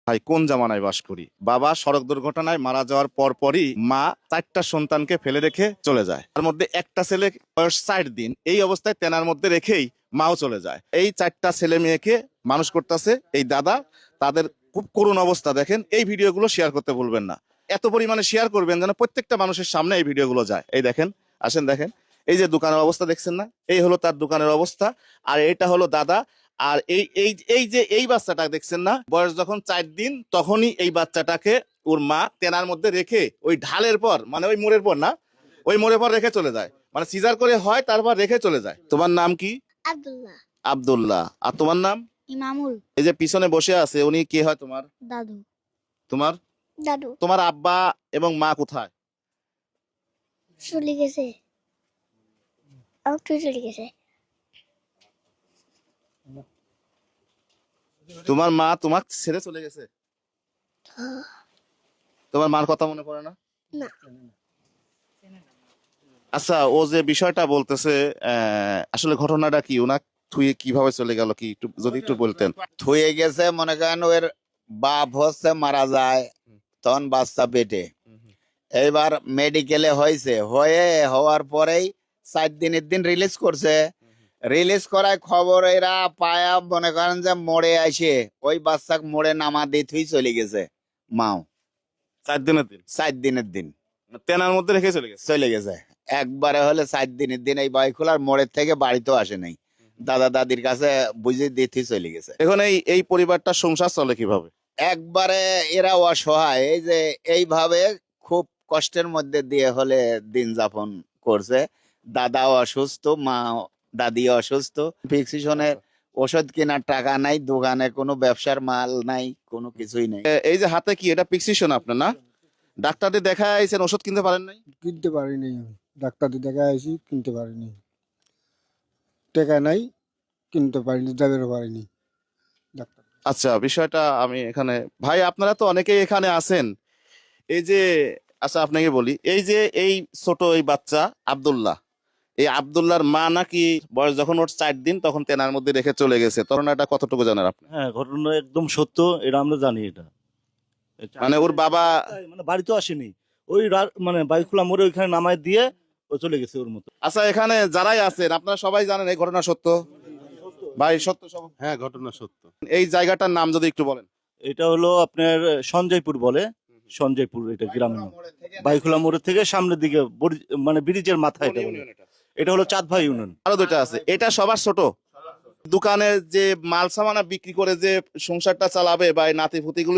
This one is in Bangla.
ভাই কোন জামানায় বাস করি। বাবা সড়ক দুর্ঘটনায় মারা যাওয়ার পরই মা 4টা সন্তানকে ফেলে রেখে চলে যায়। তার মধ্যে একটা ছেলে বয়স 60 দিন, এই অবস্থায় তেনার মধ্যে রেখেই মাও চলে যায়। এই 4টা ছেলে মেয়েকে মানুষ করতেছে এই দাদা। তাদের খুব করুণ অবস্থা দেখেন। এই ভিডিওগুলো শেয়ার করতে ভুলবেন না, এত পরিমাণে শেয়ার করবেন যেন প্রত্যেকটা মানুষের সামনে এই ভিডিওগুলো যায়। এই দেখেন, আসেন দেখেন, এই যে দোকানের অবস্থা দেখছেন না, এই হলো তার দোকানের অবস্থা। আর এটা হলো দাদা। আর এই এই এই যে এই বাচ্চাটা দেখছেন না, বয়স যখন 4 দিন তখনই এই বাচ্চাটাকে ওর মা তেনার মধ্যে রেখে ওই ঢালের পর, মানে ওই মোড়ের পর না, ওই মোড়ের পর রেখে চলে যায়। মানে সিজার করে হয়, তারপর রেখে চলে যায়। তোমার নাম কি? আব্দুল্লাহ। আব্দুল্লাহ। আর তোমার নাম? ইমামুল। এই যে পিছনে বসে আছে উনি কে হয় তোমার? দাদু। তোমার দাদু তোমার আব্বা এবং মা কোথায়? চলে গেছে, চলে গেছে। তোমার মা তোমার ছেড়ে চলে গেছে? তোমার মার কথা মনে পড়ে না? না। আচ্ছা, ও যে বিষয়টা বলতেছে, আসলে ঘটনাটা কি? ওনা থুয়ে কিভাবে চলে গেল, কি একটু যদি একটু বলতেন। থুয়ে গেছে, মনে করেন ওর বাপ হচ্ছে মারা যায়, তখন বাচ্চা পেটে। এইবার মেডিকেলে হওয়ার পরেই 4 দিনের দিন রিলিজ করছে। রিলিজ করায় খবর এরা পায়া মনে করেন যে মোড়ে আসে ওই বাচ্চাকে মোড়ে নামা দিয়ে থুই চলে গেছে মাও। 4 দিনের দিন 4 দিনের দিন তেনার মধ্যে রেখে চলে গেছে। চলে গেছে। একবারে হলে 4 দিনের দিন এই বাইকুলার মোড়ের থেকে বাড়িতেও আসে নাই, দাদা দাদির কাছে বুঝে দিয়ে চলে গেছে। এখন এই এই পরিবারটার সংসার চলে কিভাবে? একবারে এরা অসহায়, এই যে এইভাবে খুব কষ্টের মধ্যে দিয়ে হলে দিন যাপন করছে। দাদাও অসুস্থ, মা দাদি অসুস্থ, ফিক্সিশনের ওষুধ কেনার টাকা নাই, দোকানে কোনো ব্যবসার মাল নাই, কোনো কিছুই নাই। এই যে হাতে কি, এটা প্রেসক্রিপশন আপনার না? ডাক্তারদের দেখাইছেন, ওষুধ কিনতে পারেন নাই? কিনতে পারিনি, ডাক্তার দেখা আইছি, কিনতে পারিনি, টাকা নাই, কিনতে পারিনি, যাবেরও পারিনি ডাক্তার। আচ্ছা, বিষয়টা আমি এখানে, ভাই আপনারা তো অনেকেই এখানে আছেন। এই যে, আচ্ছা আপনাকে বলি, এই যে এই ছোট এই বাচ্চা আব্দুল্লাহ, এই আব্দুল্লাহর মা নাকি বয়স যখন ওর 4 দিন তখন তেনার মধ্যে রেখে চলে গেছে। ঘটনাটা কতটুকু জানেন আপনি? হ্যাঁ, ঘটনা একদম সত্য, এটা আমরা জানি। এটা মানে ওর বাবা মানে বাড়িতেও আসেনি, ওই মানে বাইকুলা মোড়ে ওইখানে নামাই দিয়ে ও চলে গেছে ওর মতো। আচ্ছা, এখানে যারাই আছেন আপনারা সবাই জানেন এই ঘটনা সত্য? ভাই সত্য সব? হ্যাঁ, ঘটনা সত্য। এই জায়গাটার নাম যদি একটু বলেন। এটা হলো আপনার সঞ্জয়পুর বলে, সঞ্জয়পুর এটা গ্রামের নাম। বাইকুলা মোড়ের থেকে সামনের দিকে মানে ব্রিজের মাথায় এটা বলে। এটা হলো চাঁদভাই ইউনিয়ন। আরো দুইটা আছে, এটা সবার ছোট। দোকানে যে মাল সামানা বিক্রি করে যে সংসারটা চালাবে বা নাতি পুতিগুলো